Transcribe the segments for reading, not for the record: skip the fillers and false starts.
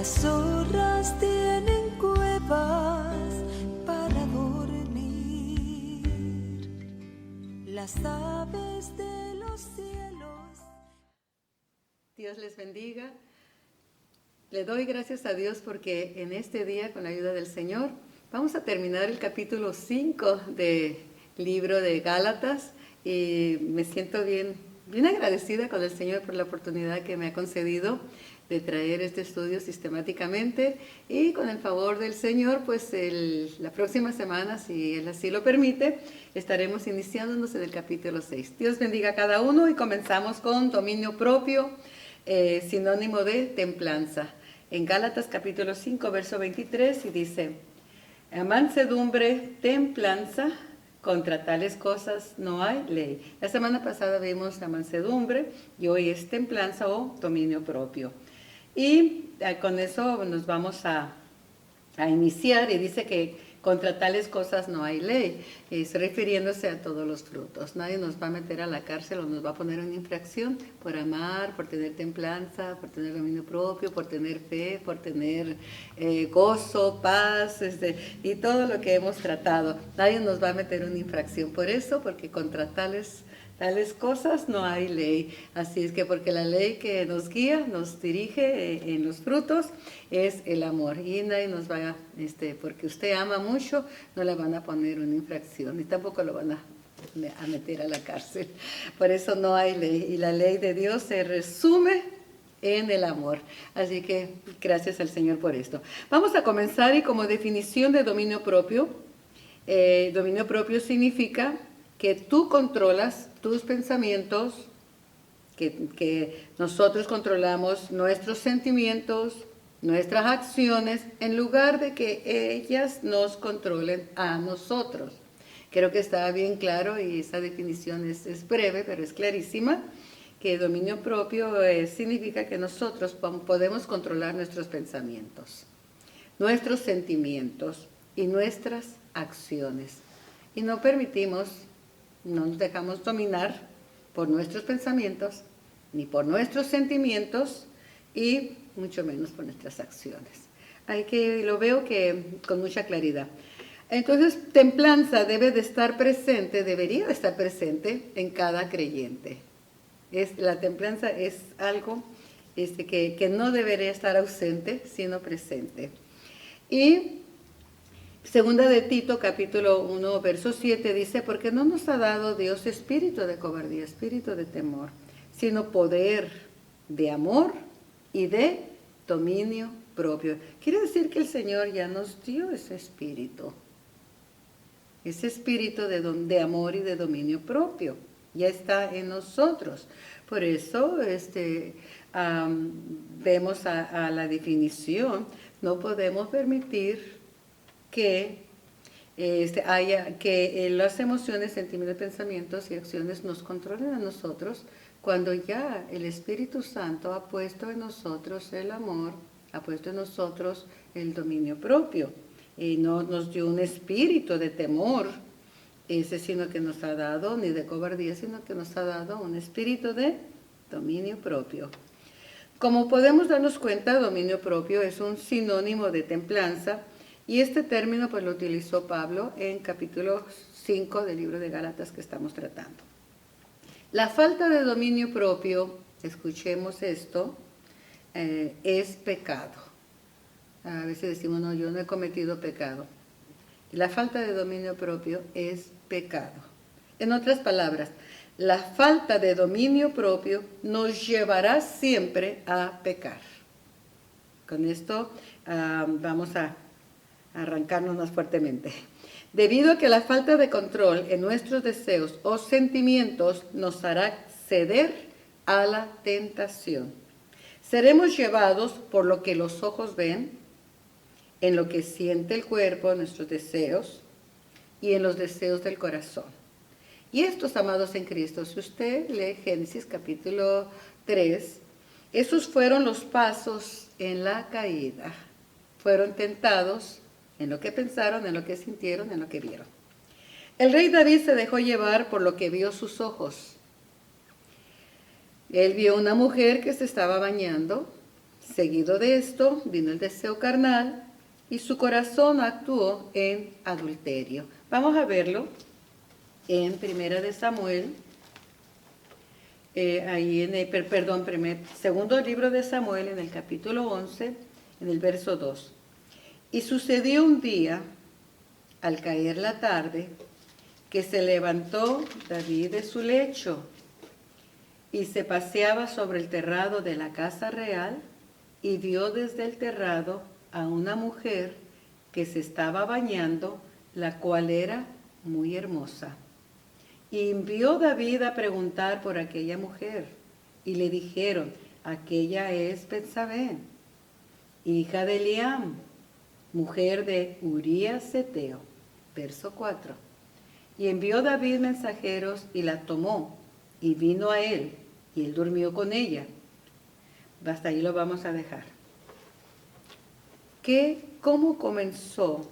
Las zorras tienen cuevas para dormir, las aves de los cielos. Dios les bendiga. Le doy gracias a Dios porque en este día, con la ayuda del Señor, vamos a terminar el capítulo 5 del libro de Gálatas y me siento bien agradecida con el Señor por la oportunidad que me ha concedido de traer este estudio sistemáticamente, y con el favor del Señor, pues la próxima semana, si Él así lo permite, estaremos iniciándonos en el capítulo 6. Dios bendiga a cada uno y comenzamos con dominio propio, sinónimo de templanza. En Gálatas capítulo 5, verso 23, y dice: mansedumbre, templanza, contra tales cosas no hay ley. La semana pasada vimos la mansedumbre y hoy es templanza o dominio propio. Y con eso nos vamos a iniciar, y dice que contra tales cosas no hay ley, es refiriéndose a todos los frutos. Nadie nos va a meter a la cárcel o nos va a poner una infracción por amar, por tener templanza, por tener dominio propio, por tener fe, por tener gozo, paz, y todo lo que hemos tratado. Nadie nos va a meter una infracción por eso, porque contra tales cosas no hay ley. Así es que, porque la ley que nos guía, nos dirige en los frutos, es el amor. Y nadie nos va a, porque usted ama mucho, no le van a poner una infracción, y tampoco lo van a meter a la cárcel. Por eso no hay ley. Y la ley de Dios se resume en el amor. Así que gracias al Señor por esto. Vamos a comenzar, y como definición de dominio propio significa que tú controlas tus pensamientos, que nosotros controlamos nuestros sentimientos, nuestras acciones, en lugar de que ellas nos controlen a nosotros. Creo que está bien claro, y esa definición es breve, pero es clarísima, que dominio propio significa que nosotros podemos controlar nuestros pensamientos, nuestros sentimientos y nuestras acciones. Y no nos dejamos dominar por nuestros pensamientos, ni por nuestros sentimientos, y mucho menos por nuestras acciones. Lo veo que con mucha claridad. Entonces, templanza debería de estar presente en cada creyente. La templanza es algo que no debería estar ausente, sino presente. Y Segunda de Tito, capítulo 1, verso 7, dice: porque no nos ha dado Dios espíritu de cobardía, espíritu de temor, sino poder, de amor y de dominio propio. Quiere decir que el Señor ya nos dio ese espíritu de amor y de dominio propio. Ya está en nosotros. Por eso vemos a la definición: no podemos permitir que las emociones, sentimientos, pensamientos y acciones nos controlen a nosotros, cuando ya el Espíritu Santo ha puesto en nosotros el amor, ha puesto en nosotros el dominio propio, y no nos dio un espíritu de temor, sino que nos ha dado, ni de cobardía, sino que nos ha dado un espíritu de dominio propio. Como podemos darnos cuenta, dominio propio es un sinónimo de templanza. Y este término pues lo utilizó Pablo en capítulo 5 del libro de Gálatas que estamos tratando. La falta de dominio propio, escuchemos esto, es pecado. A veces decimos: no, yo no he cometido pecado. La falta de dominio propio es pecado. En otras palabras, la falta de dominio propio nos llevará siempre a pecar. Con esto vamos a arrancarnos más fuertemente. Debido a que la falta de control en nuestros deseos o sentimientos nos hará ceder a la tentación. Seremos llevados por lo que los ojos ven, en lo que siente el cuerpo, nuestros deseos, y en los deseos del corazón. Y estos, amados en Cristo, si usted lee Génesis capítulo 3, esos fueron los pasos en la caída. Fueron tentados en lo que pensaron, en lo que sintieron, en lo que vieron. El rey David se dejó llevar por lo que vio sus ojos. Él vio una mujer que se estaba bañando, Seguido de esto vino el deseo carnal y su corazón actuó en adulterio. Vamos a verlo en Primera de Samuel, segundo libro de Samuel, en el capítulo 11, en el verso 2. Y sucedió un día, al caer la tarde, que se levantó David de su lecho y se paseaba sobre el terrado de la casa real y vio desde el terrado a una mujer que se estaba bañando, la cual era muy hermosa. Y envió David a preguntar por aquella mujer, y le dijeron: aquella es Betsabé, hija de Eliam, mujer de Urías Heteo. Verso 4. Y envió David mensajeros y la tomó, y vino a él, y él durmió con ella. Hasta ahí lo vamos a dejar. ¿Cómo comenzó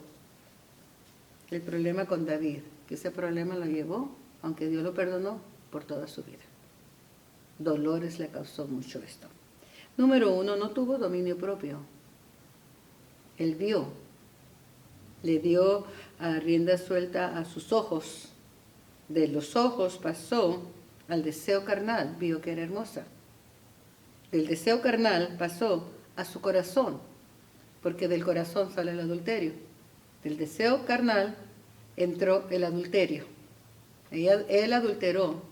el problema con David? Que ese problema lo llevó, aunque Dios lo perdonó, por toda su vida. Dolores le causó mucho esto. Número 1, no tuvo dominio propio. Él vio, le dio rienda suelta a sus ojos. De los ojos pasó al deseo carnal, vio que era hermosa. Del deseo carnal pasó a su corazón, porque del corazón sale el adulterio. Del deseo carnal entró el adulterio. Él adulteró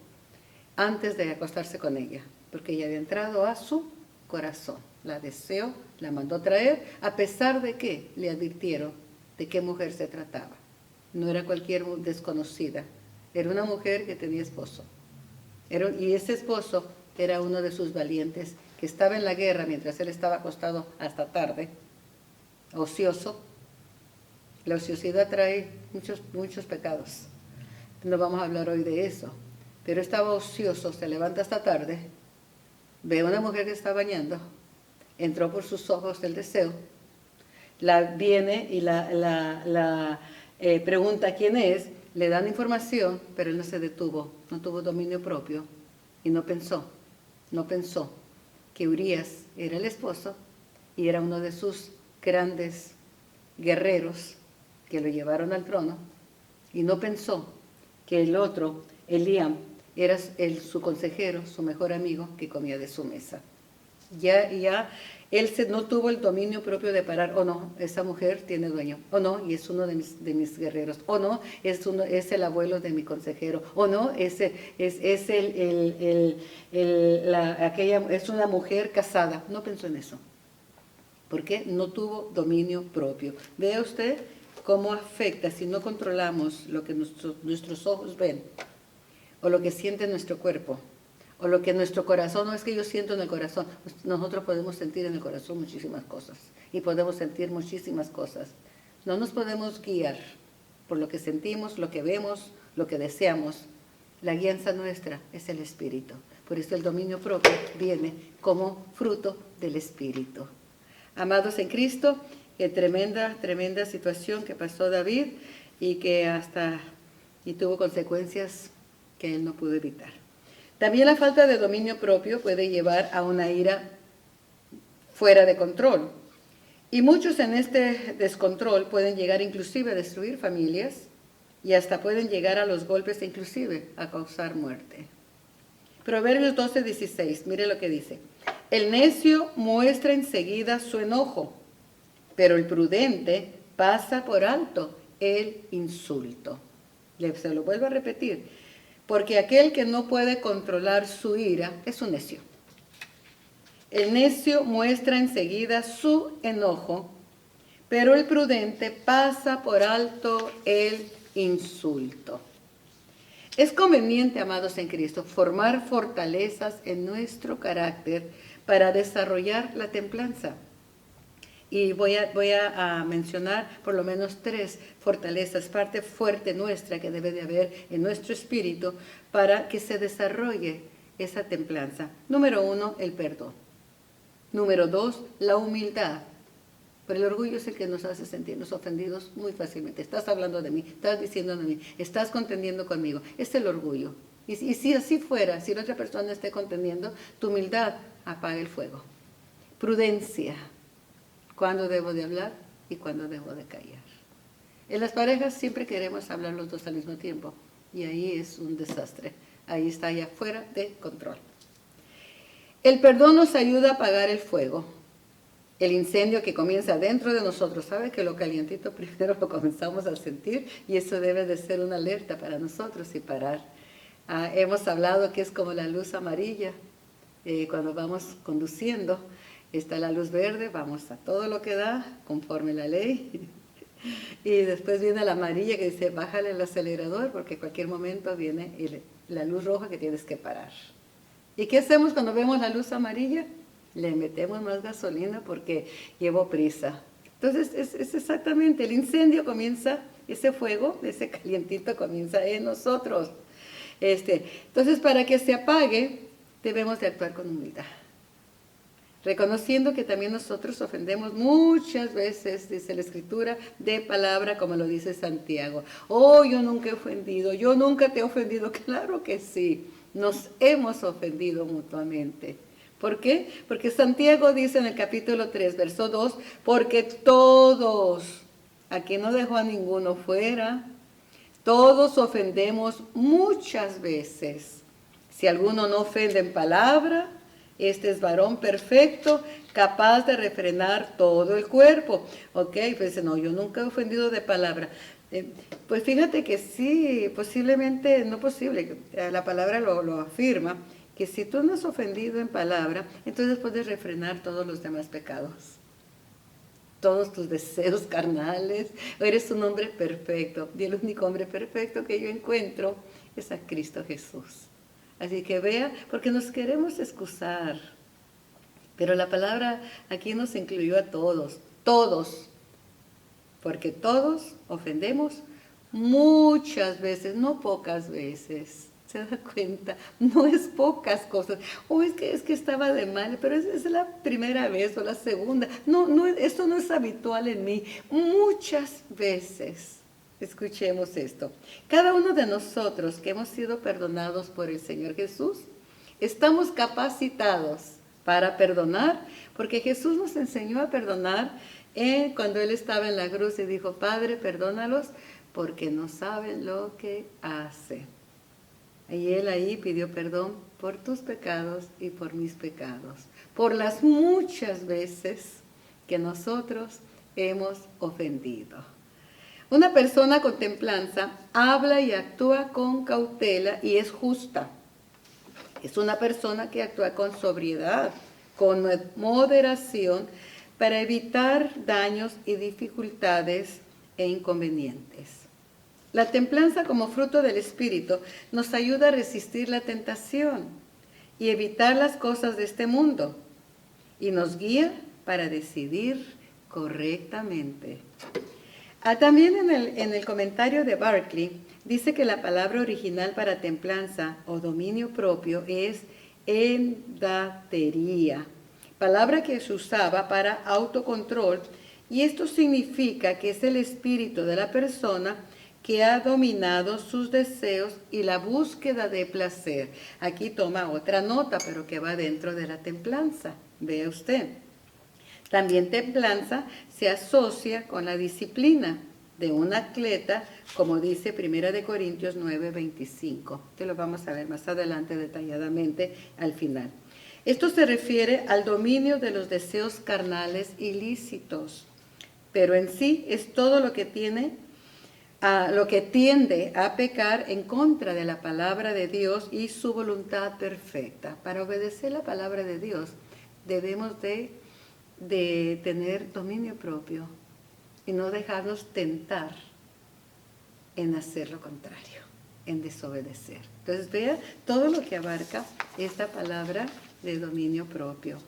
antes de acostarse con ella, porque ella había entrado a su corazón. La deseó, la mandó traer, a pesar de que le advirtieron de qué mujer se trataba. No era cualquier desconocida, era una mujer que tenía esposo. Y ese esposo era uno de sus valientes, que estaba en la guerra mientras él estaba acostado hasta tarde, ocioso. La ociosidad trae muchos pecados. No vamos a hablar hoy de eso. Pero estaba ocioso, se levanta hasta tarde, ve a una mujer que está bañando, entró por sus ojos el deseo, viene y la pregunta quién es, le dan información, pero él no se detuvo, no tuvo dominio propio y no pensó que Urías era el esposo y era uno de sus grandes guerreros que lo llevaron al trono, y no pensó que el otro, Eliam, era su consejero, su mejor amigo, que comía de su mesa. Ya él no tuvo el dominio propio de parar, o no, esa mujer tiene dueño, o no, y es uno de mis guerreros, o no, es el abuelo de mi consejero, o no, es una mujer casada. No pensó en eso. ¿Por qué? No tuvo dominio propio. Vea usted cómo afecta si no controlamos lo que nuestros ojos ven, o lo que siente nuestro cuerpo, o lo que nuestro corazón. No es que yo siento en el corazón, nosotros podemos sentir en el corazón muchísimas cosas, y podemos sentir muchísimas cosas. No nos podemos guiar por lo que sentimos, lo que vemos, lo que deseamos. La guianza nuestra es el Espíritu. Por eso el dominio propio viene como fruto del Espíritu. Amados en Cristo, qué tremenda situación que pasó David, y que tuvo consecuencias que él no pudo evitar. También la falta de dominio propio puede llevar a una ira fuera de control. Y muchos en este descontrol pueden llegar inclusive a destruir familias, y hasta pueden llegar a los golpes e inclusive a causar muerte. Proverbios 12:16, mire lo que dice. El necio muestra enseguida su enojo, pero el prudente pasa por alto el insulto. Se lo vuelvo a repetir. Porque aquel que no puede controlar su ira es un necio. El necio muestra enseguida su enojo, pero el prudente pasa por alto el insulto. Es conveniente, amados en Cristo, formar fortalezas en nuestro carácter para desarrollar la templanza. Y voy a mencionar por lo menos 3 fortalezas, parte fuerte nuestra que debe de haber en nuestro espíritu para que se desarrolle esa templanza. Número 1, el perdón. Número 2, la humildad. Pero el orgullo es el que nos hace sentirnos ofendidos muy fácilmente. Estás hablando de mí, estás diciendo de mí, estás contendiendo conmigo. Es el orgullo. Y si así fuera, si la otra persona esté contendiendo, tu humildad apaga el fuego. prudencia, cuándo debo de hablar y cuándo debo de callar. En las parejas siempre queremos hablar los dos al mismo tiempo y ahí es un desastre, ahí está ya fuera de control. El perdón nos ayuda a apagar el fuego, el incendio que comienza dentro de nosotros. ¿Sabe que lo calientito primero lo comenzamos a sentir? Y eso debe de ser una alerta para nosotros y parar. Hemos hablado que es como la luz amarilla. Cuando vamos conduciendo, está la luz verde, vamos a todo lo que da, conforme la ley. Y después viene la amarilla que dice, bájale el acelerador, porque en cualquier momento viene la luz roja que tienes que parar. ¿Y qué hacemos cuando vemos la luz amarilla? Le metemos más gasolina porque llevo prisa. Entonces, es exactamente, el incendio comienza, ese fuego, ese calientito comienza en nosotros. Entonces, para que se apague, debemos de actuar con humildad. Reconociendo que también nosotros ofendemos muchas veces, dice la Escritura, de palabra, como lo dice Santiago. Oh, yo nunca he ofendido, yo nunca te he ofendido. Claro que sí, nos hemos ofendido mutuamente. ¿Por qué? Porque Santiago dice en el capítulo 3, verso 2, porque todos, aquí no dejó a ninguno fuera, todos ofendemos muchas veces. Si alguno no ofende en palabra, este es varón perfecto, capaz de refrenar todo el cuerpo. Ok, pues no, yo nunca he ofendido de palabra. Pues fíjate que sí, posiblemente, no posible, la palabra lo afirma, que si tú no has ofendido en palabra, entonces puedes refrenar todos los demás pecados. Todos tus deseos carnales. Eres un hombre perfecto. Y el único hombre perfecto que yo encuentro es a Cristo Jesús. Así que vea, porque nos queremos excusar. Pero la palabra aquí nos incluyó a todos. Todos. Porque todos ofendemos muchas veces, no pocas veces. ¿Se da cuenta? No es pocas cosas. O es que estaba de mal, pero es la primera vez o la segunda. No, esto no es habitual en mí. Muchas veces. Escuchemos esto. Cada uno de nosotros que hemos sido perdonados por el Señor Jesús, estamos capacitados para perdonar, porque Jesús nos enseñó a perdonar cuando Él estaba en la cruz y dijo, Padre, perdónalos porque no saben lo que hacen. Y Él ahí pidió perdón por tus pecados y por mis pecados, por las muchas veces que nosotros hemos ofendido. Una persona con templanza habla y actúa con cautela y es justa. Es una persona que actúa con sobriedad, con moderación, para evitar daños y dificultades e inconvenientes. La templanza como fruto del Espíritu nos ayuda a resistir la tentación y evitar las cosas de este mundo y nos guía para decidir correctamente. También en el comentario de Barclay dice que la palabra original para templanza o dominio propio es endatería, palabra que se usaba para autocontrol, y esto significa que es el espíritu de la persona que ha dominado sus deseos y la búsqueda de placer. Aquí toma otra nota, pero que va dentro de la templanza. Vea usted. También templanza se asocia con la disciplina de un atleta, como dice 1 Corintios 9:25. Te lo vamos a ver más adelante detalladamente al final. Esto se refiere al dominio de los deseos carnales ilícitos, pero en sí es todo lo que tiende a pecar en contra de la palabra de Dios y su voluntad perfecta. Para obedecer la palabra de Dios debemos de tener dominio propio y no dejarnos tentar en hacer lo contrario, en desobedecer. Entonces vea todo lo que abarca esta palabra de dominio propio.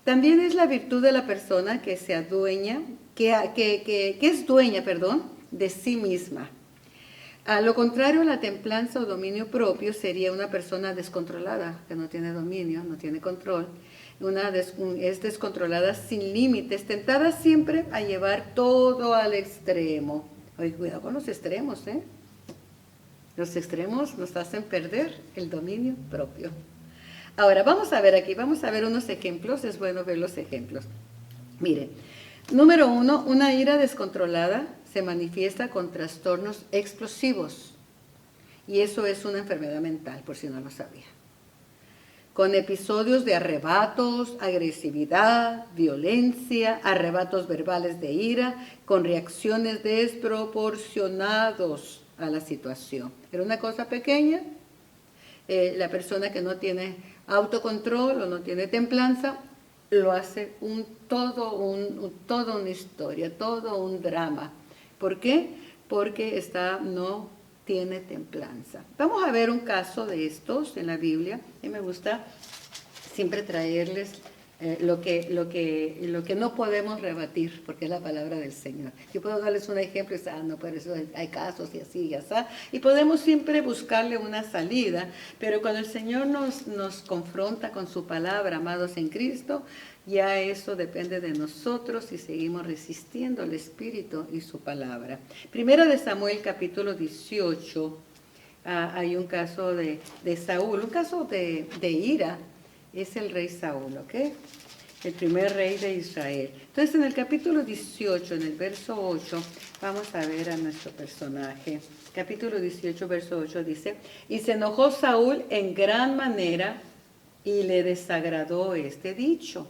También es la virtud de la persona que se adueña, que es dueña, de sí misma. A lo contrario, la templanza o dominio propio sería una persona descontrolada, que no tiene dominio, no tiene control. Es descontrolada sin límites, tentada siempre a llevar todo al extremo. Oye, cuidado con los extremos, ¿eh? Los extremos nos hacen perder el dominio propio. Ahora, vamos a ver aquí, vamos a ver unos ejemplos, es bueno ver los ejemplos. Mire, número 1, una ira descontrolada se manifiesta con trastornos explosivos. Y eso es una enfermedad mental, por si no lo sabía. Con episodios de arrebatos, agresividad, violencia, arrebatos verbales de ira, con reacciones desproporcionadas a la situación. Era una cosa pequeña, la persona que no tiene autocontrol o no tiene templanza, lo hace toda una historia, todo un drama. ¿Por qué? Porque no tiene templanza. Vamos a ver un caso de estos en la Biblia, y me gusta siempre traerles lo que no podemos rebatir, porque es la palabra del Señor. Yo puedo darles un ejemplo y decir, no, pero eso hay casos y así y así, y podemos siempre buscarle una salida, pero cuando el Señor nos confronta con su palabra, amados en Cristo, ya eso depende de nosotros si seguimos resistiendo al Espíritu y su palabra. Primero de Samuel, capítulo 18, hay un caso de Saúl, un caso de ira. Es el rey Saúl, ¿ok? El primer rey de Israel. Entonces, en el capítulo 18, en el verso 8, vamos a ver a nuestro personaje. Capítulo 18, verso 8 dice, y se enojó Saúl en gran manera y le desagradó este dicho.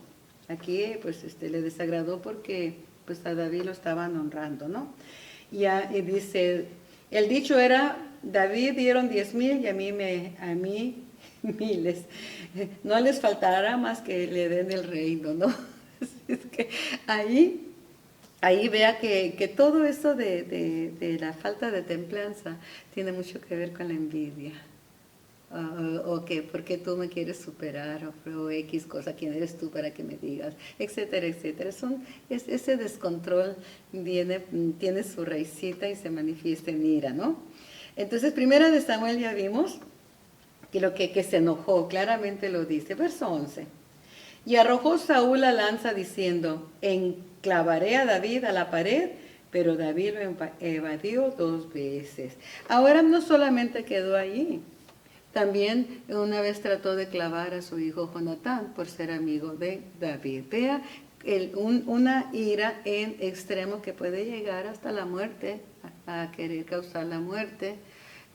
Aquí, pues, le desagradó porque, pues, a David lo estaban honrando, ¿no? Y dice, el dicho era, David dieron 10,000 y a mí miles. No les faltará más que le den el reino, ¿no? Es que ahí vea que todo eso de la falta de templanza tiene mucho que ver con la envidia. O que, ¿por qué tú me quieres superar? O X cosa, ¿quién eres tú para que me digas? Etcétera, etcétera. Ese descontrol tiene su raicita y se manifiesta en ira, ¿no? Entonces, primera de Samuel ya vimos que se enojó, claramente lo dice, verso 11. Y arrojó Saúl la lanza diciendo, enclavaré a David a la pared, pero David lo evadió 2 veces. Ahora no solamente quedó allí, también una vez trató de clavar a su hijo Jonatán por ser amigo de David. Vea una ira en extremo que puede llegar hasta la muerte, a querer causar la muerte,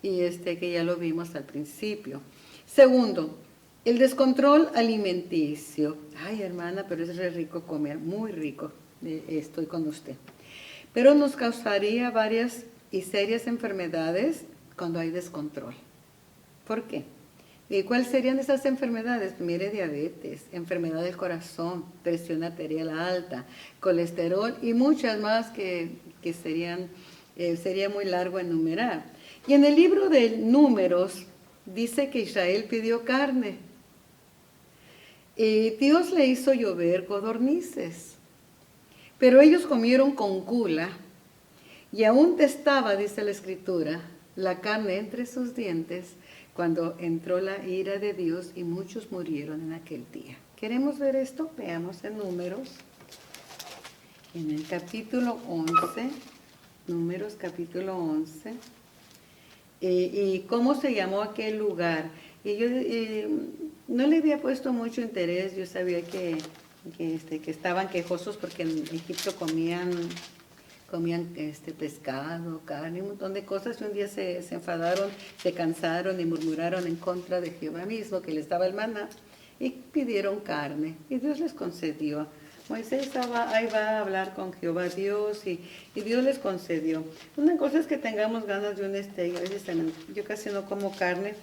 y que ya lo vimos al principio. Segundo, el descontrol alimenticio. Ay, hermana, pero es re rico comer, muy rico, estoy con usted. Pero nos causaría varias y serias enfermedades cuando hay descontrol. ¿Por qué? ¿Y cuáles serían esas enfermedades? Mire, diabetes, enfermedad del corazón, presión arterial alta, colesterol y muchas más que sería muy largo enumerar. Y en el libro de Números dice que Israel pidió carne. Y Dios le hizo llover codornices. Pero ellos comieron con gula y aún testaba, dice la Escritura, la carne entre sus dientes cuando entró la ira de Dios y muchos murieron en aquel día. ¿Queremos ver esto? Veamos en Números. En el capítulo 11, Números capítulo 11. Y cómo se llamó aquel lugar. Y yo no le había puesto mucho interés, yo sabía que estaban quejosos porque en Egipto comían pescado, carne, un montón de cosas, y un día se enfadaron, se cansaron y murmuraron en contra de Jehová mismo, que les daba el maná, y pidieron carne, y Dios les concedió. Moisés ahí va a hablar con Jehová Dios y Dios les concedió. Una cosa es que tengamos ganas de un steak. A veces yo casi no como carne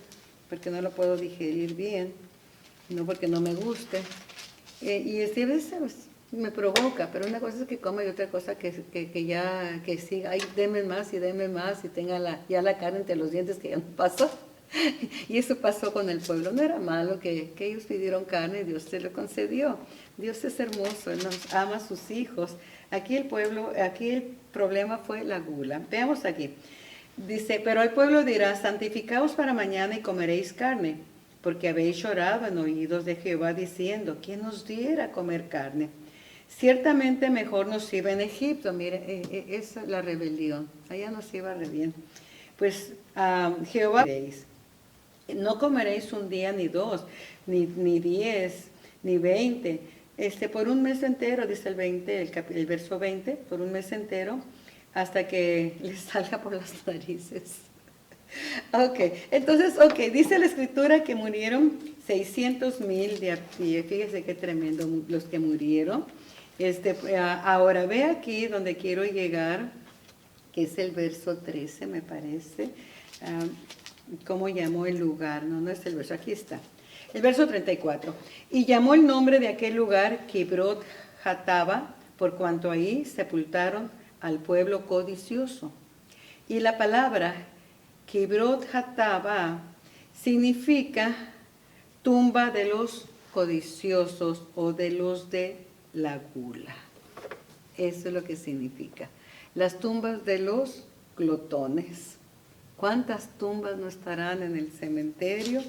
porque no lo puedo digerir bien, no porque no me guste. Y a veces me provoca, pero una cosa es que coma y otra cosa que sí, ay, deme más y tenga ya la carne entre los dientes, que ya no pasó. Y eso pasó con el pueblo. No era malo que ellos pidieron carne y Dios se lo concedió. Dios es hermoso, Él nos ama a sus hijos. Aquí el problema fue la gula. Veamos aquí. Dice, pero el pueblo dirá, santificaos para mañana y comeréis carne, porque habéis llorado en oídos de Jehová diciendo, ¿quién nos diera comer carne? Ciertamente mejor nos iba en Egipto. Mire, esa es la rebelión. Allá nos iba re bien. Pues Jehová veréis. No comeréis un día ni dos, ni 10, ni 20. Por un mes entero, dice el verso 20, por un mes entero, hasta que les salga por las narices. Ok, entonces, dice la escritura que murieron 600,000 de a pie. Fíjese qué tremendo los que murieron. Ahora ve aquí donde quiero llegar, que es el verso 13, me parece. ¿Cómo llamó el lugar? No es el verso, aquí está. El verso 34. Y llamó el nombre de aquel lugar Kibrot Hataba, por cuanto ahí sepultaron al pueblo codicioso. Y la palabra Kibrot Hataba significa tumba de los codiciosos o de los de la gula. Eso es lo que significa. Las tumbas de los glotones. ¿Cuántas tumbas no estarán en el cementerio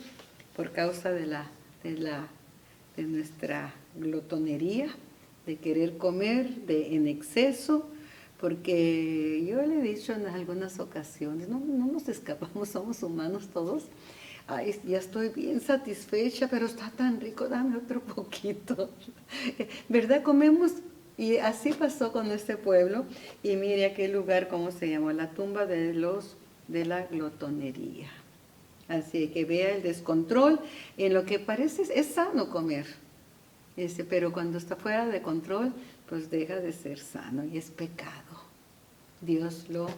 por causa de nuestra glotonería, de querer comer en exceso? Porque yo le he dicho en algunas ocasiones, no nos escapamos, somos humanos todos. Ay, ya estoy bien satisfecha, pero está tan rico, dame otro poquito. ¿Verdad? Comemos, y así pasó con este pueblo. Y mire aquel lugar, ¿cómo se llamó? La tumba de la glotonería. Así que vea el descontrol. En lo que parece es sano comer, pero cuando está fuera de control, pues deja de ser sano y es pecado. Dios lo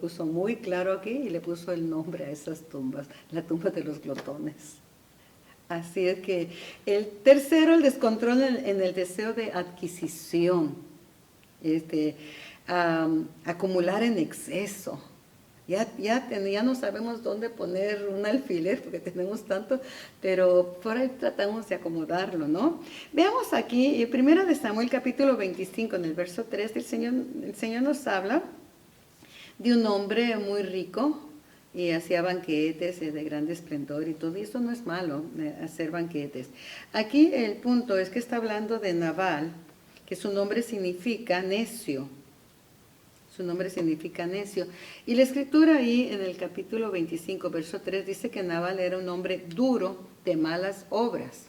puso muy claro aquí y le puso el nombre a esas tumbas, la tumba de los glotones. Así es que el tercero, el descontrol en el deseo de adquisición, acumular en exceso. Ya no sabemos dónde poner un alfiler porque tenemos tanto, pero por ahí tratamos de acomodarlo, ¿no? Veamos aquí, 1 Samuel capítulo 25, en el verso 3, el Señor nos habla de un hombre muy rico y hacía banquetes de gran esplendor y todo, y eso no es malo, hacer banquetes. Aquí el punto es que está hablando de Nabal, que su nombre significa necio. Su nombre significa necio. Y la escritura ahí en el capítulo 25, verso 3, dice que Nabal era un hombre duro de malas obras.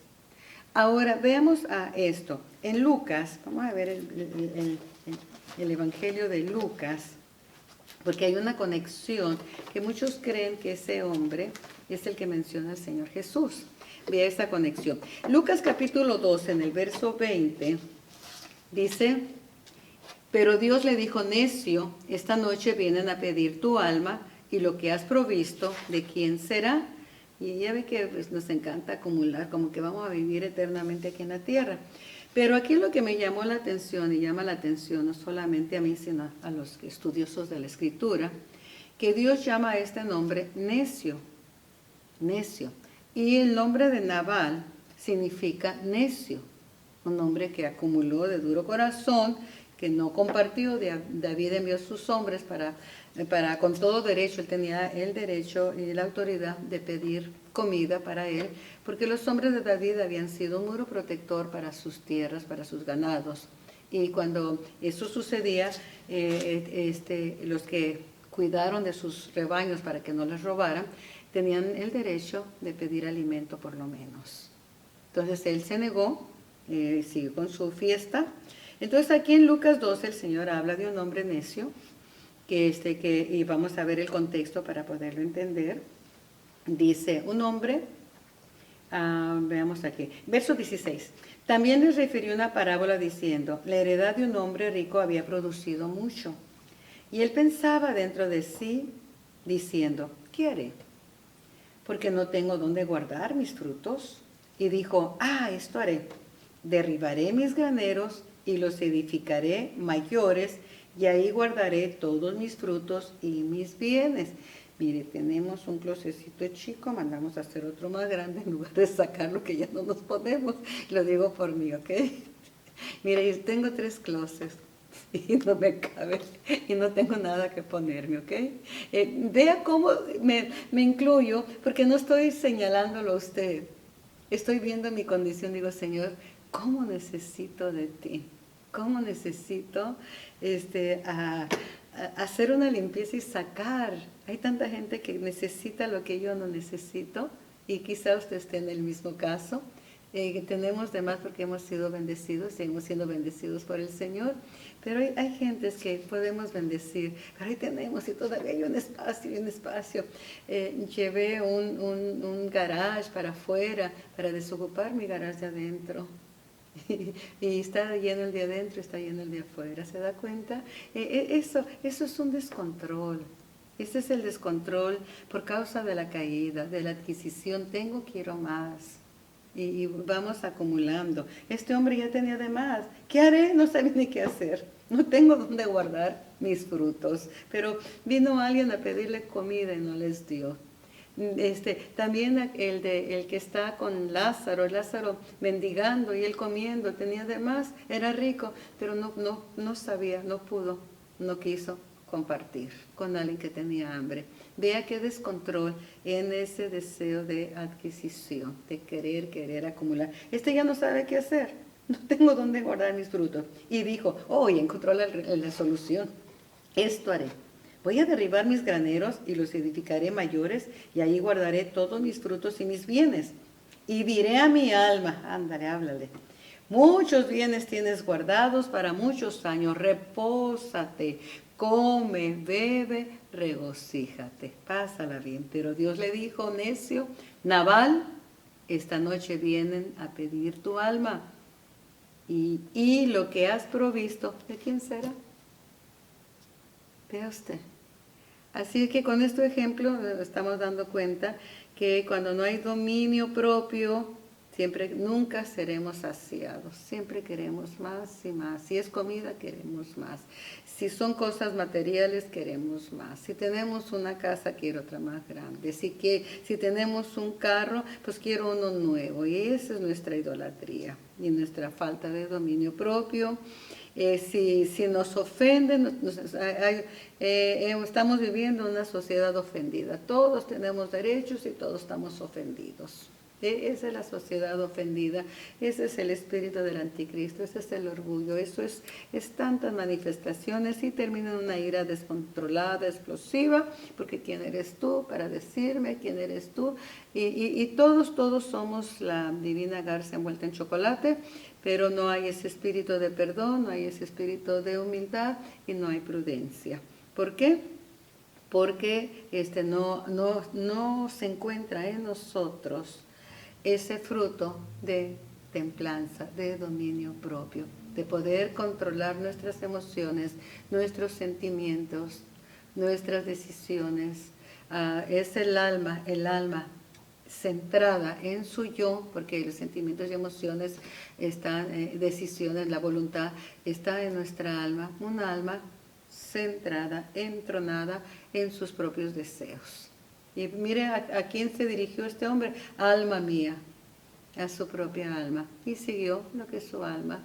Ahora veamos a esto. En Lucas, vamos a ver el Evangelio de Lucas, porque hay una conexión que muchos creen que ese hombre es el que menciona el Señor Jesús. Vea esta conexión. Lucas capítulo 2, en el verso 20, dice: pero Dios le dijo, necio, esta noche vienen a pedir tu alma y lo que has provisto, ¿de quién será? Y ya ve que pues, nos encanta acumular, como que vamos a vivir eternamente aquí en la tierra. Pero aquí lo que me llamó la atención y llama la atención, no solamente a mí, sino a los estudiosos de la Escritura, que Dios llama a este nombre necio, necio. Y el nombre de Nabal significa necio, un hombre que acumuló de duro corazón, que no compartió. David envió a sus hombres para con todo derecho, él tenía el derecho y la autoridad de pedir comida para él, porque los hombres de David habían sido un muro protector para sus tierras, para sus ganados. Y cuando eso sucedía, los que cuidaron de sus rebaños para que no les robaran, tenían el derecho de pedir alimento por lo menos. Entonces él se negó, siguió con su fiesta. Entonces aquí en Lucas 12 el Señor habla de un hombre necio, y vamos a ver el contexto para poderlo entender. Dice, un hombre, veamos aquí, verso 16, también les refirió una parábola diciendo, la heredad de un hombre rico había producido mucho. Y él pensaba dentro de sí, diciendo, ¿qué haré? Porque no tengo dónde guardar mis frutos. Y dijo, esto haré, derribaré mis graneros y los edificaré mayores, y ahí guardaré todos mis frutos y mis bienes. Mire, tenemos un closecito chico, mandamos a hacer otro más grande en lugar de sacar lo que ya no nos ponemos. Lo digo por mí, ¿ok? Mire, tengo 3 closets y no me cabe y no tengo nada que ponerme, ¿ok? Vea cómo me incluyo, porque no estoy señalándolo a usted. Estoy viendo mi condición, digo, Señor, ¿cómo necesito de ti? ¿Cómo necesito hacer una limpieza y sacar. Hay tanta gente que necesita lo que yo no necesito y quizá usted esté en el mismo caso. Tenemos de más porque hemos sido bendecidos, seguimos siendo bendecidos por el Señor, pero hay gentes que podemos bendecir, pero ahí tenemos y todavía hay un espacio. Llevé un garage para afuera para desocupar mi garage de adentro. Y está lleno el de adentro, está lleno el de afuera. ¿Se da cuenta? Eso es un descontrol. Ese es el descontrol por causa de la caída, de la adquisición. Quiero más. Y vamos acumulando. Este hombre ya tenía de más. ¿Qué haré? No sabía ni qué hacer. No tengo dónde guardar mis frutos. Pero vino alguien a pedirle comida y no les dio. También el que está con Lázaro mendigando y él comiendo, tenía de más, era rico, pero no sabía, no pudo, no quiso compartir con alguien que tenía hambre. Vea qué descontrol en ese deseo de adquisición, de querer acumular. Ya no sabe qué hacer, no tengo dónde guardar mis frutos. Y dijo, y encontró la solución, esto haré. Voy a derribar mis graneros y los edificaré mayores, y ahí guardaré todos mis frutos y mis bienes. Y diré a mi alma, ándale, háblale, muchos bienes tienes guardados para muchos años, repósate, come, bebe, regocíjate, pásala bien. Pero Dios le dijo, necio, Nabal, esta noche vienen a pedir tu alma, y lo que has provisto, ¿de quién será? Vea usted. Así que con este ejemplo estamos dando cuenta que cuando no hay dominio propio, nunca seremos saciados. Siempre queremos más y más. Si es comida, queremos más. Si son cosas materiales, queremos más. Si tenemos una casa, quiero otra más grande. Si tenemos un carro, pues quiero uno nuevo. Y esa es nuestra idolatría y nuestra falta de dominio propio. Si nos ofenden, estamos viviendo en una sociedad ofendida. Todos tenemos derechos y todos estamos ofendidos. Esa es la sociedad ofendida, ese es el espíritu del anticristo, ese es el orgullo, eso es tantas manifestaciones y termina en una ira descontrolada, explosiva, porque ¿quién eres tú para decirme? ¿Quién eres tú? Y todos somos la divina garza envuelta en chocolate, pero no hay ese espíritu de perdón, no hay ese espíritu de humildad y no hay prudencia. ¿Por qué? Porque no se encuentra en nosotros ese fruto de templanza, de dominio propio, de poder controlar nuestras emociones, nuestros sentimientos, nuestras decisiones. Es el alma centrada en su yo, porque los sentimientos y emociones están, decisiones, la voluntad está en nuestra alma, un alma centrada, entronada en sus propios deseos. Y mire a quién se dirigió este hombre, alma mía, a su propia alma, y siguió lo que su alma,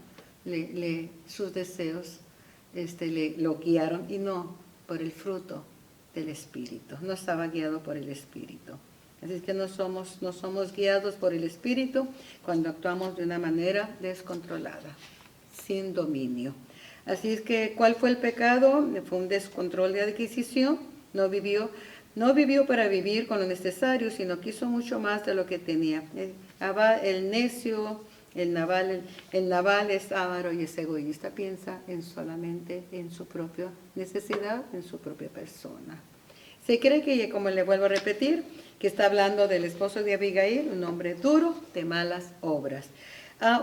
sus deseos lo guiaron, y no por el fruto del Espíritu, no estaba guiado por el Espíritu. Así es que no somos guiados por el Espíritu cuando actuamos de una manera descontrolada, sin dominio. Así es que, ¿cuál fue el pecado? Fue un descontrol de adquisición, no vivió para vivir con lo necesario, sino quiso mucho más de lo que tenía. El necio, el Nabal es avaro y es egoísta, piensa solamente en su propia necesidad, en su propia persona. Se cree que, como le vuelvo a repetir, que está hablando del esposo de Abigail, un hombre duro, de malas obras.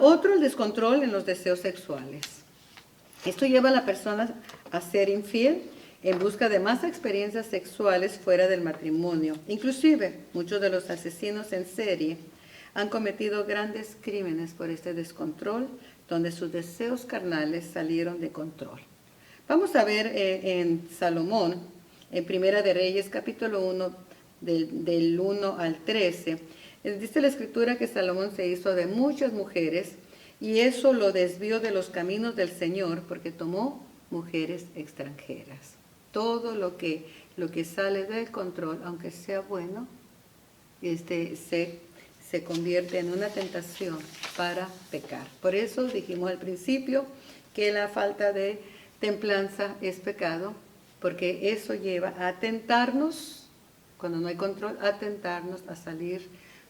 Otro, el descontrol en los deseos sexuales. Esto lleva a la persona a ser infiel en busca de más experiencias sexuales fuera del matrimonio. Inclusive, muchos de los asesinos en serie han cometido grandes crímenes por este descontrol, donde sus deseos carnales salieron de control. Vamos a ver en Salomón, en Primera de Reyes, capítulo 1, del 1 al 13, dice la Escritura que Salomón se hizo de muchas mujeres, y eso lo desvió de los caminos del Señor, porque tomó mujeres extranjeras. Todo lo que sale del control, aunque sea bueno, se convierte en una tentación para pecar. Por eso dijimos al principio que la falta de templanza es pecado, porque eso lleva a tentarnos, cuando no hay control, a tentarnos a salir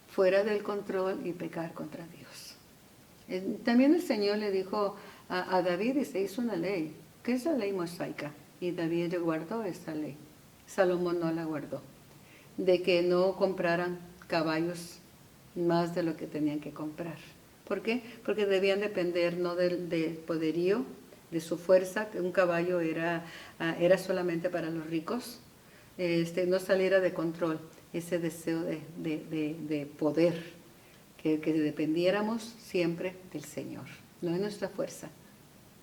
fuera del control y pecar contra Dios. También el Señor le dijo a David y se hizo una ley, que es la ley mosaica, y David guardó esa ley. Salomón no la guardó, de que no compraran caballos más de lo que tenían que comprar. ¿Por qué? Porque debían depender no del poderío, de su fuerza, que un caballo era solamente para los ricos, no saliera de control ese deseo de poder, que dependiéramos siempre del Señor, no en nuestra fuerza,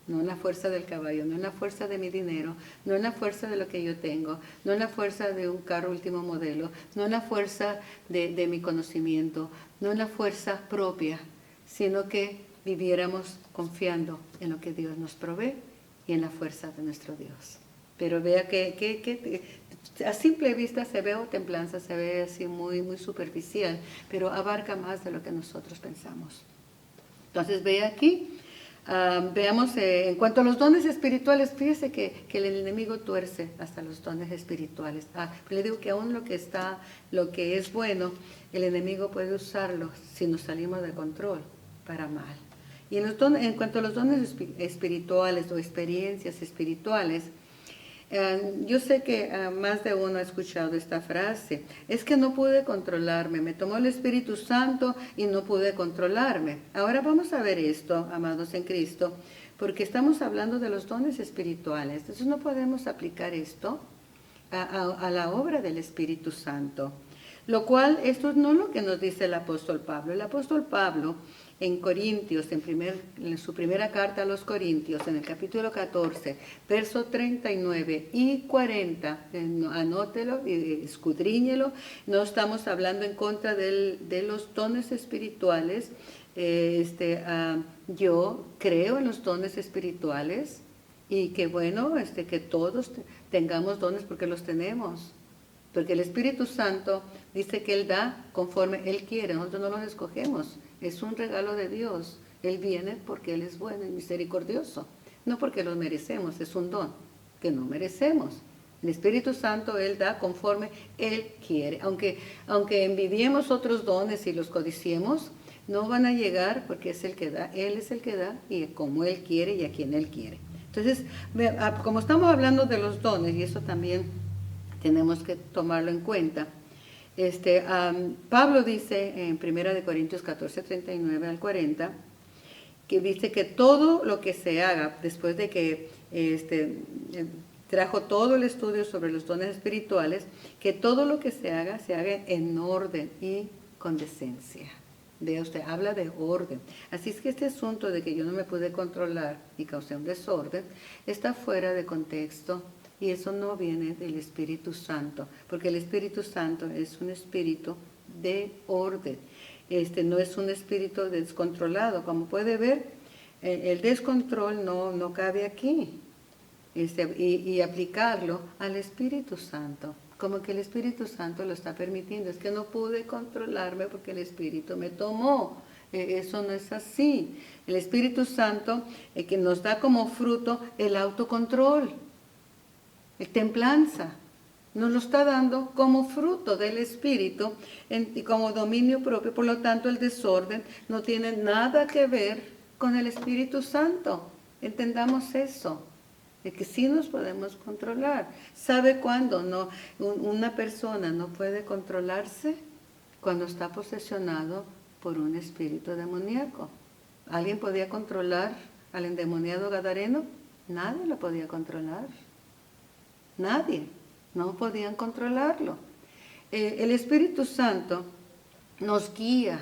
no en la fuerza del caballo, no en la fuerza de mi dinero, no en la fuerza de lo que yo tengo, no en la fuerza de un carro último modelo, no en la fuerza de mi conocimiento, no en la fuerza propia, sino que viviéramos confiando en lo que Dios nos provee y en la fuerza de nuestro Dios. Pero vea que a simple vista se ve templanza, se ve así muy, muy superficial, pero abarca más de lo que nosotros pensamos. Entonces vea aquí, veamos en cuanto a los dones espirituales, fíjese que el enemigo tuerce hasta los dones espirituales. Le digo que aún lo que es bueno, el enemigo puede usarlo si nos salimos de control para mal. Y en cuanto a los dones espirituales o experiencias espirituales, yo sé que más de uno ha escuchado esta frase, es que no pude controlarme, me tomó el Espíritu Santo y no pude controlarme. Ahora vamos a ver esto, amados en Cristo, porque estamos hablando de los dones espirituales, entonces no podemos aplicar esto a la obra del Espíritu Santo, lo cual esto no es lo que nos dice el apóstol Pablo. El apóstol Pablo en Corintios, en su primera carta a los Corintios, en el capítulo 14, versos 39 y 40, anótelo y escudriñelo. No estamos hablando en contra de los dones espirituales. Yo creo en los dones espirituales y que bueno, que todos tengamos dones porque los tenemos. Porque el Espíritu Santo dice que Él da conforme Él quiere, nosotros no los escogemos, es un regalo de Dios. Él viene porque Él es bueno y misericordioso, no porque lo merecemos, es un don que no merecemos. El Espíritu Santo Él da conforme Él quiere, aunque envidiemos otros dones y los codiciemos, no van a llegar porque es el que da, Él es el que da y como Él quiere y a quien Él quiere. Entonces, como estamos hablando de los dones, y eso también tenemos que tomarlo en cuenta. Pablo dice en 1 Corintios 14, 39 al 40, que dice que todo lo que se haga, después de que trajo todo el estudio sobre los dones espirituales, que todo lo que se haga en orden y con decencia. Vea usted, habla de orden. Así es que este asunto de que yo no me pude controlar y causé un desorden, está fuera de contexto. Y eso no viene del Espíritu Santo, porque el Espíritu Santo es un espíritu de orden. No es un espíritu descontrolado. Como puede ver, el descontrol no cabe aquí. Y aplicarlo al Espíritu Santo, como que el Espíritu Santo lo está permitiendo. Es que no pude controlarme porque el Espíritu me tomó. Eso no es así. El Espíritu Santo que nos da como fruto el autocontrol. Templanza, nos lo está dando como fruto del Espíritu y como dominio propio. Por lo tanto, el desorden no tiene nada que ver con el Espíritu Santo. Entendamos eso, de que sí nos podemos controlar. ¿Sabe cuándo una persona no puede controlarse? Cuando está posesionado por un espíritu demoníaco. ¿Alguien podía controlar al endemoniado gadareno? Nadie lo podía controlar. Nadie, no podían controlarlo. El Espíritu Santo nos guía,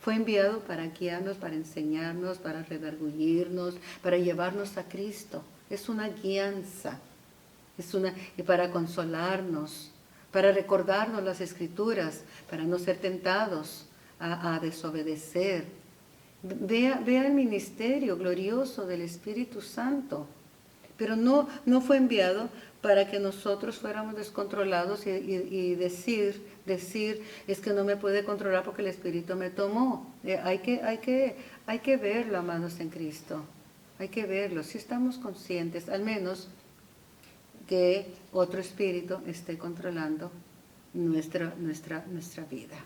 fue enviado para guiarnos, para enseñarnos, para redarguirnos, para llevarnos a Cristo. Es una guianza, y para consolarnos, para recordarnos las Escrituras, para no ser tentados a desobedecer. Vea el ministerio glorioso del Espíritu Santo. Pero no fue enviado para que nosotros fuéramos descontrolados y decir, es que no me puede controlar porque el Espíritu me tomó. Hay que verlo, amados en Cristo. Hay que verlo. Si estamos conscientes, al menos que otro espíritu esté controlando nuestra vida,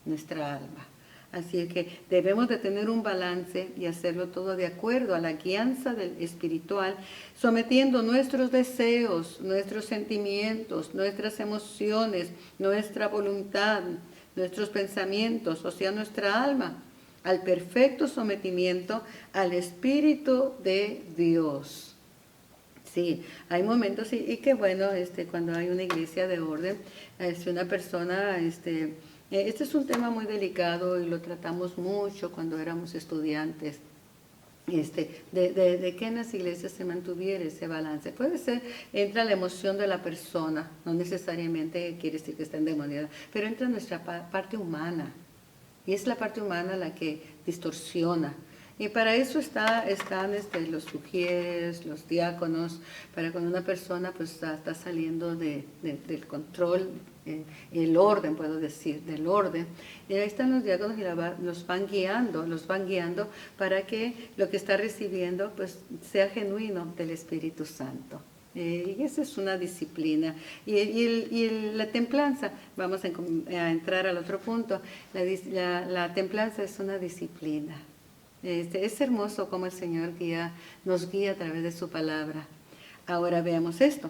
nuestra alma. Así que debemos de tener un balance y hacerlo todo de acuerdo a la guianza del espiritual, sometiendo nuestros deseos, nuestros sentimientos, nuestras emociones, nuestra voluntad, nuestros pensamientos, o sea, nuestra alma, al perfecto sometimiento al Espíritu de Dios. Sí, hay momentos, y qué bueno, cuando hay una iglesia de orden, una persona, este es un tema muy delicado y lo tratamos mucho cuando éramos estudiantes, de que en las iglesias se mantuviera ese balance. Puede ser, entra la emoción de la persona, no necesariamente quiere decir que está endemoniada, pero entra nuestra parte humana, y es la parte humana la que distorsiona. Y para eso están los sugieres, los diáconos, para cuando una persona pues está saliendo del control, el orden, puedo decir, del orden. Y ahí están los diáconos y los van guiando para que lo que está recibiendo pues sea genuino del Espíritu Santo. Y esa es una disciplina. Y la templanza, vamos a entrar al otro punto, la templanza es una disciplina. Es hermoso cómo el Señor nos guía a través de su palabra. Ahora veamos esto.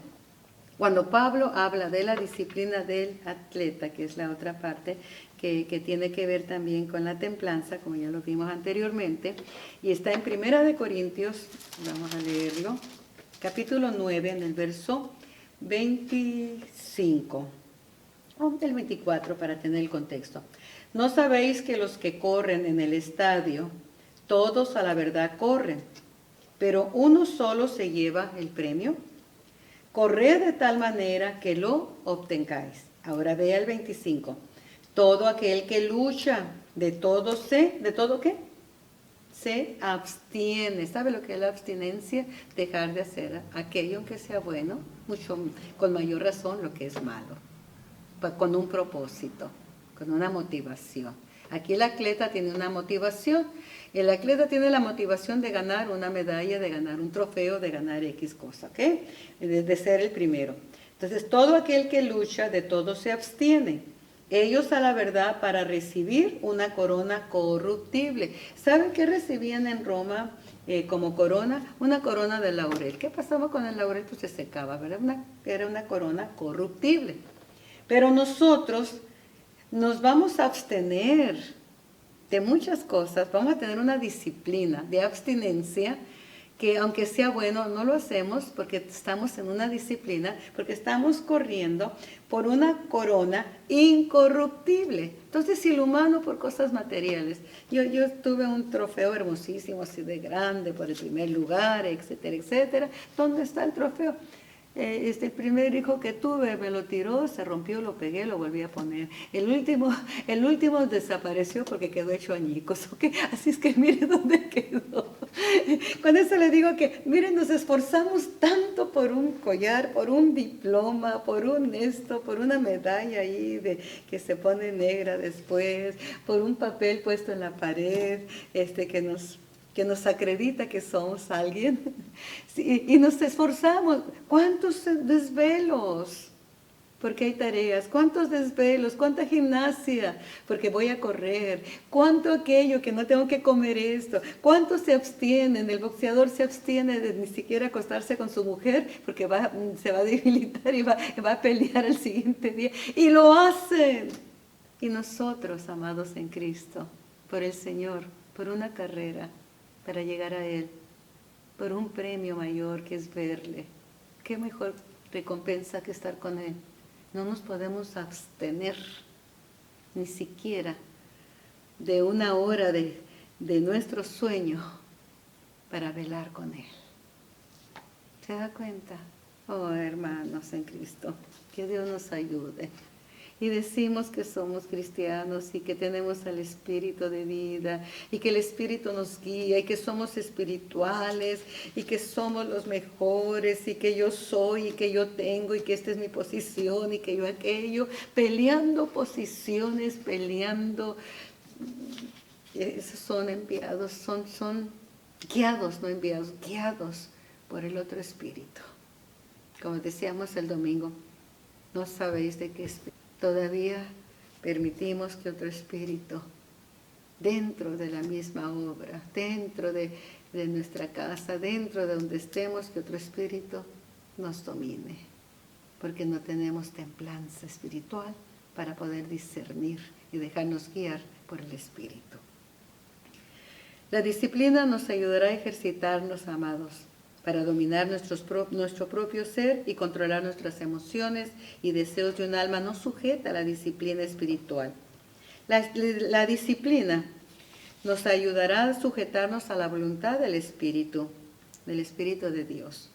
Cuando Pablo habla de la disciplina del atleta, que es la otra parte, que tiene que ver también con la templanza, como ya lo vimos anteriormente, y está en 1 Corintios, vamos a leerlo, capítulo 9, en el verso 25, o del 24 para tener el contexto. ¿No sabéis que los que corren en el estadio, todos a la verdad corren, pero uno solo se lleva el premio? Corred de tal manera que lo obtengáis. Ahora vea el 25. Todo aquel que lucha, ¿de todo qué? Se abstiene. ¿Sabe lo que es la abstinencia? Dejar de hacer aquello que sea bueno, con mayor razón lo que es malo, con un propósito, con una motivación. Aquí el atleta tiene una motivación. El atleta tiene la motivación de ganar una medalla, de ganar un trofeo, de ganar X cosa, ¿ok? De ser el primero. Entonces, todo aquel que lucha, de todo se abstiene. Ellos a la verdad para recibir una corona corruptible. ¿Saben qué recibían en Roma como corona? Una corona de laurel. ¿Qué pasaba con el laurel? Pues se secaba, ¿verdad? Era una corona corruptible. Pero nosotros nos vamos a abstener de muchas cosas, vamos a tener una disciplina de abstinencia que aunque sea bueno, no lo hacemos porque estamos en una disciplina, porque estamos corriendo por una corona incorruptible. Entonces, si lo humano por cosas materiales, yo tuve un trofeo hermosísimo, así de grande, por el primer lugar, etcétera, etcétera. ¿Dónde está el trofeo? El primer hijo que tuve me lo tiró, se rompió, lo pegué, lo volví a poner. El último desapareció porque quedó hecho añicos, ¿ok? Así es que miren dónde quedó. Con eso le digo que, miren, nos esforzamos tanto por un collar, por un diploma, por una medalla ahí que se pone negra después, por un papel puesto en la pared, que nos acredita que somos alguien, sí, y nos esforzamos. ¿Cuántos desvelos? Porque hay tareas. ¿Cuántos desvelos? ¿Cuánta gimnasia? Porque voy a correr. ¿Cuánto aquello que no tengo que comer esto? ¿Cuántos se abstienen? El boxeador se abstiene de ni siquiera acostarse con su mujer porque se va a debilitar y va a pelear al siguiente día. Y lo hacen. Y nosotros, amados en Cristo, por el Señor, por una carrera, para llegar a Él, por un premio mayor que es verle. ¿Qué mejor recompensa que estar con Él? No nos podemos abstener ni siquiera de una hora de nuestro sueño para velar con Él. ¿Se da cuenta? Oh, hermanos en Cristo, que Dios nos ayude. Y decimos que somos cristianos y que tenemos el Espíritu de vida y que el Espíritu nos guía y que somos espirituales y que somos los mejores y que yo soy y que yo tengo y que esta es mi posición y que yo aquello, peleando posiciones, peleando. Esos son enviados, son guiados, no enviados, guiados por el otro Espíritu. como decíamos el domingo, no sabéis de qué espíritu. Todavía permitimos que otro espíritu, dentro de la misma obra, dentro de nuestra casa, dentro de donde estemos, que otro espíritu nos domine, porque no tenemos templanza espiritual para poder discernir y dejarnos guiar por el Espíritu. La disciplina nos ayudará a ejercitarnos, amados, para dominar nuestro propio ser y controlar nuestras emociones y deseos de un alma no sujeta a la disciplina espiritual. La disciplina nos ayudará a sujetarnos a la voluntad del Espíritu de Dios.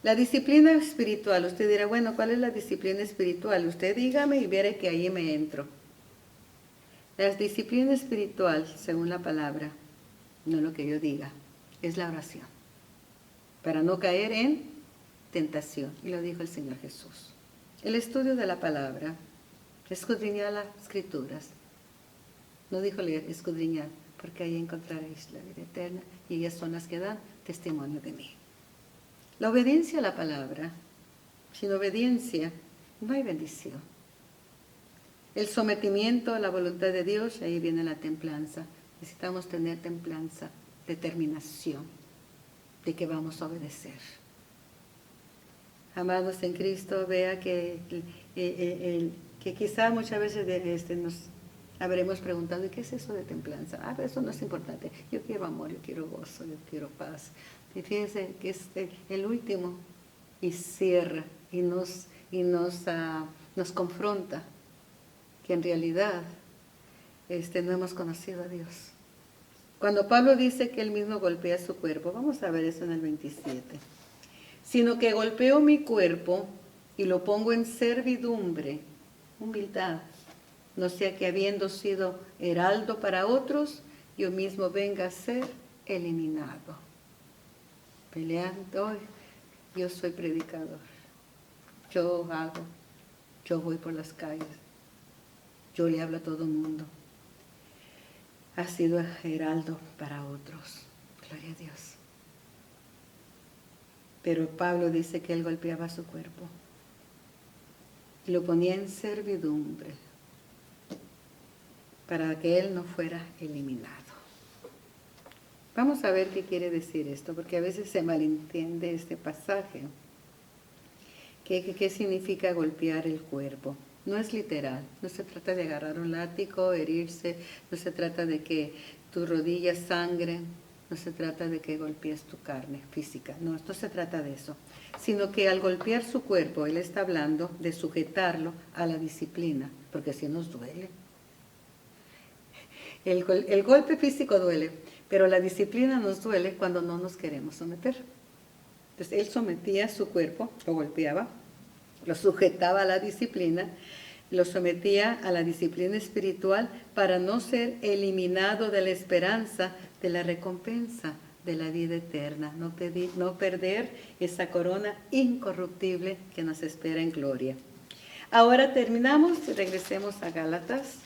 La disciplina espiritual, usted dirá, bueno, ¿cuál es la disciplina espiritual? Usted dígame y veré que ahí me entro. La disciplina espiritual, según la palabra, no lo que yo diga, es la oración, para no caer en tentación, y lo dijo el Señor Jesús. El estudio de la palabra, escudriñar las escrituras, no dijo leer, escudriñar, porque ahí encontraréis la vida eterna, y ellas son las que dan testimonio de mí. La obediencia a la palabra, sin obediencia no hay bendición. El sometimiento a la voluntad de Dios, ahí viene la templanza. Necesitamos tener templanza, determinación de que vamos a obedecer. Amados en Cristo, vea que quizá muchas veces nos habremos preguntado, ¿y qué es eso de templanza? Eso no es importante. Yo quiero amor, yo quiero gozo, yo quiero paz. Y fíjense que es el último y cierra y nos confronta que en realidad no hemos conocido a Dios. Cuando Pablo dice que él mismo golpea su cuerpo, vamos a ver eso en el 27, sino que golpeo mi cuerpo y lo pongo en servidumbre, humildad, no sea que habiendo sido heraldo para otros, yo mismo venga a ser eliminado. Peleando, yo soy predicador, yo voy por las calles, yo le hablo a todo el mundo. Ha sido heraldo para otros, gloria a Dios. Pero Pablo dice que él golpeaba su cuerpo y lo ponía en servidumbre para que él no fuera eliminado. Vamos a ver qué quiere decir esto, porque a veces se malentiende este pasaje. ¿Qué significa golpear el cuerpo? No es literal, no se trata de agarrar un látigo, herirse, no se trata de que tus rodillas sangren, no se trata de que golpees tu carne física, no se trata de eso, sino que al golpear su cuerpo, él está hablando de sujetarlo a la disciplina, porque si nos duele. El golpe físico duele, pero la disciplina nos duele cuando no nos queremos someter. Entonces él sometía su cuerpo, lo golpeaba, lo sujetaba a la disciplina, lo sometía a la disciplina espiritual para no ser eliminado de la esperanza de la recompensa de la vida eterna, no perder esa corona incorruptible que nos espera en gloria. Ahora terminamos, regresemos a Gálatas.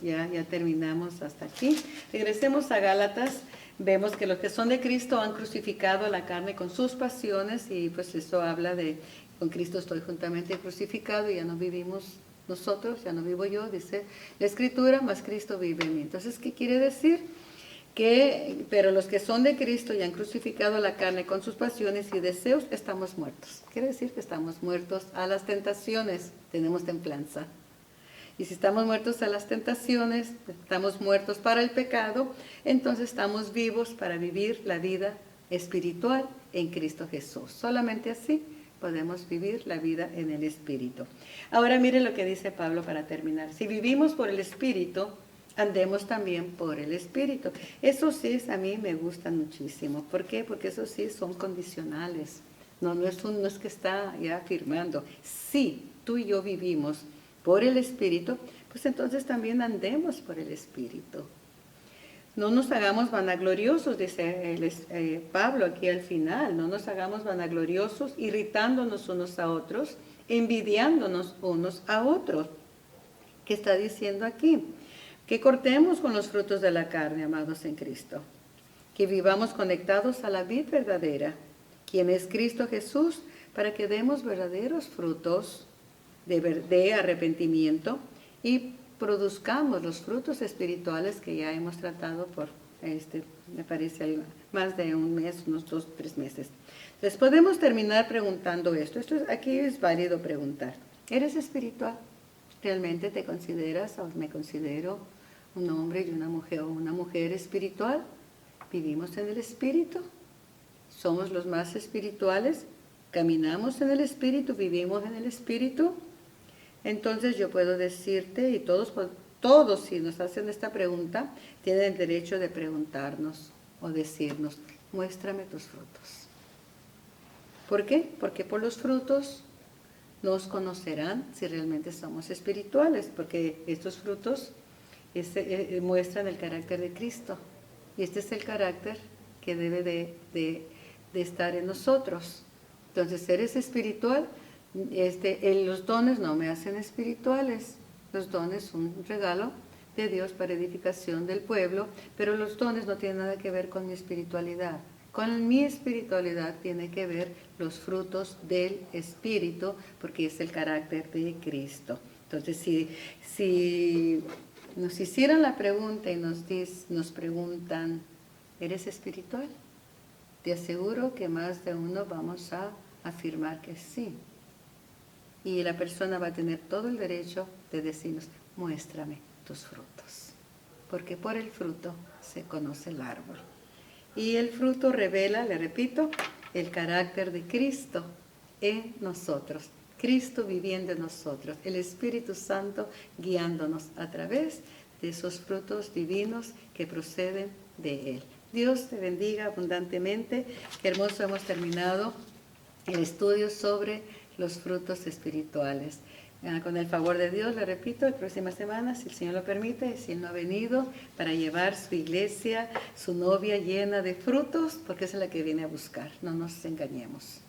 Ya terminamos hasta aquí. Regresemos a Gálatas. Vemos que los que son de Cristo han crucificado la carne con sus pasiones y pues eso habla de con Cristo estoy juntamente crucificado y ya no vivimos nosotros, ya no vivo yo, dice la Escritura, mas Cristo vive en mí. Entonces, ¿qué quiere decir? Pero los que son de Cristo y han crucificado la carne con sus pasiones y deseos, estamos muertos. Quiere decir que estamos muertos a las tentaciones, tenemos templanza. Y si estamos muertos a las tentaciones, estamos muertos para el pecado, entonces estamos vivos para vivir la vida espiritual en Cristo Jesús. Solamente así podemos vivir la vida en el Espíritu. Ahora miren lo que dice Pablo para terminar. Si vivimos por el Espíritu, andemos también por el Espíritu. Eso sí, a mí me gustan muchísimo. ¿Por qué? Porque eso sí son condicionales. No es que está ya afirmando. Si tú y yo vivimos por el Espíritu, pues entonces también andemos por el Espíritu. No nos hagamos vanagloriosos, dice Pablo aquí al final, no nos hagamos vanagloriosos, irritándonos unos a otros, envidiándonos unos a otros. ¿Qué está diciendo aquí? Que cortemos con los frutos de la carne, amados en Cristo. Que vivamos conectados a la vid verdadera, quien es Cristo Jesús, para que demos verdaderos frutos de arrepentimiento y produzcamos los frutos espirituales que ya hemos tratado por, me parece, más de un mes, unos 2 o 3 meses. Entonces podemos terminar preguntando esto. Aquí es válido preguntar, ¿eres espiritual? ¿Realmente te consideras o me considero un hombre y una mujer o una mujer espiritual? ¿Vivimos en el Espíritu? ¿Somos los más espirituales? ¿Caminamos en el Espíritu? ¿Vivimos en el Espíritu? Entonces yo puedo decirte, y todos si nos hacen esta pregunta, tienen el derecho de preguntarnos o decirnos, muéstrame tus frutos. ¿Por qué? Porque por los frutos nos conocerán si realmente somos espirituales, porque estos frutos muestran el carácter de Cristo. Y este es el carácter que debe de estar en nosotros. Entonces, ¿eres espiritual? Los dones no me hacen espirituales. Los dones son un regalo de Dios para edificación del pueblo, pero los dones no tienen nada que ver con mi espiritualidad. Con mi espiritualidad tiene que ver los frutos del Espíritu, porque es el carácter de Cristo. Entonces, si nos hicieran la pregunta y nos preguntan, ¿eres espiritual? Te aseguro que más de uno vamos a afirmar que sí. Y la persona va a tener todo el derecho de decirnos, muéstrame tus frutos. Porque por el fruto se conoce el árbol. Y el fruto revela, le repito, el carácter de Cristo en nosotros. Cristo viviendo en nosotros. El Espíritu Santo guiándonos a través de esos frutos divinos que proceden de Él. Dios te bendiga abundantemente. Qué hermoso hemos terminado el estudio sobre los frutos espirituales. Con el favor de Dios, le repito, la próxima semana, si el Señor lo permite, si Él no ha venido, para llevar su iglesia, su novia llena de frutos, porque esa es la que viene a buscar. No nos engañemos,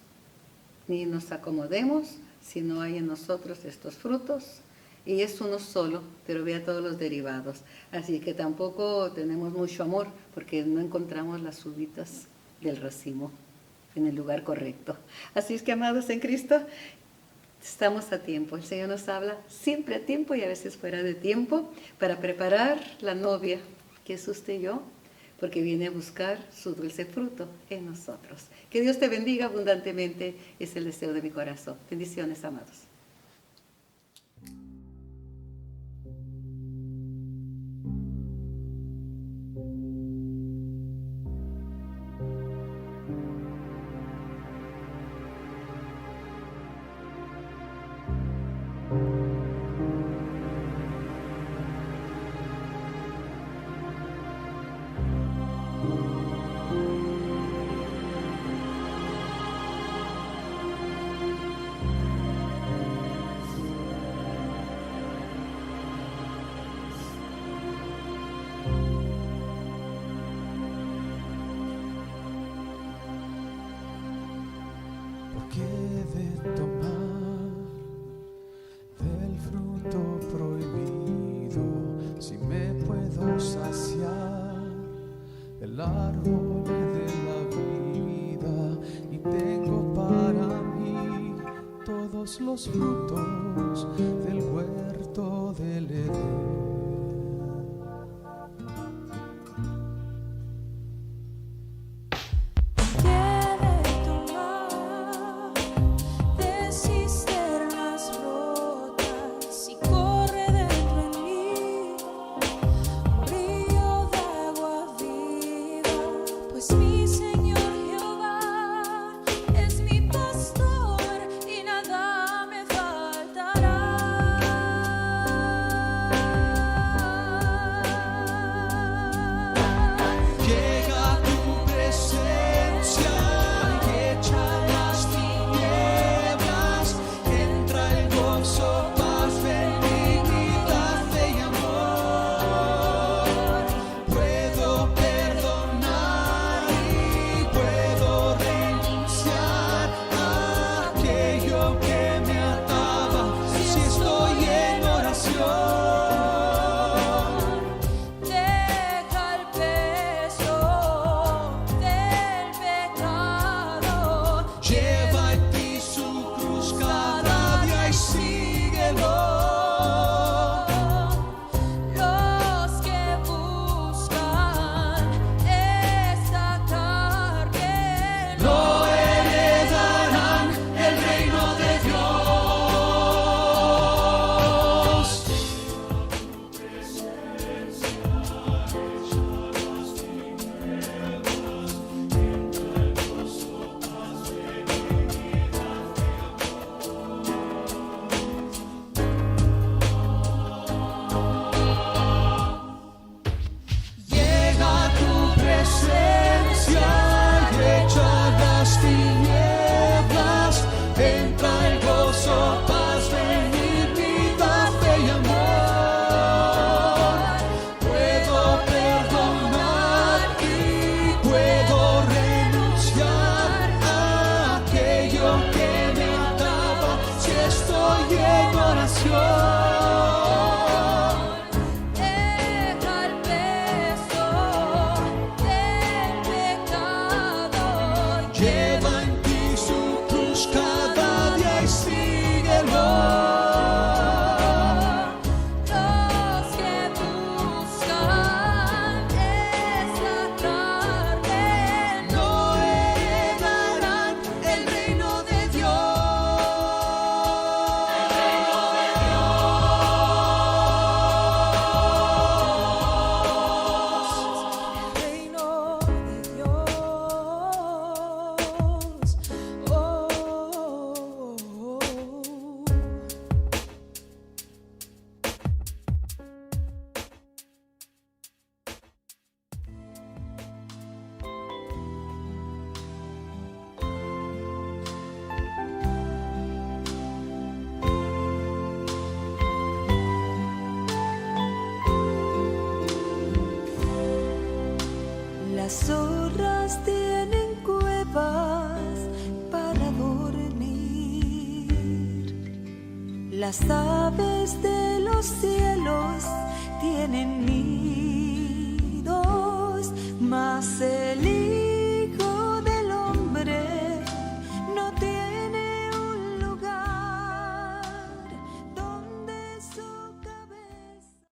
ni nos acomodemos si no hay en nosotros estos frutos. Y es uno solo, pero vea todos los derivados. Así que tampoco tenemos mucho amor, porque no encontramos las uvitas del racimo en el lugar correcto. Así es que, amados en Cristo, estamos a tiempo. El Señor nos habla siempre a tiempo y a veces fuera de tiempo para preparar la novia, que es usted y yo, porque viene a buscar su dulce fruto en nosotros. Que Dios te bendiga abundantemente, es el deseo de mi corazón. Bendiciones, amados. ¿Qué de tomar del fruto prohibido si me puedo saciar del árbol de la vida y tengo para mí todos los frutos del huerto del Edén? Faltará. zorras tienen cuevas para dormir. Las aves de los cielos tienen nidos, mas el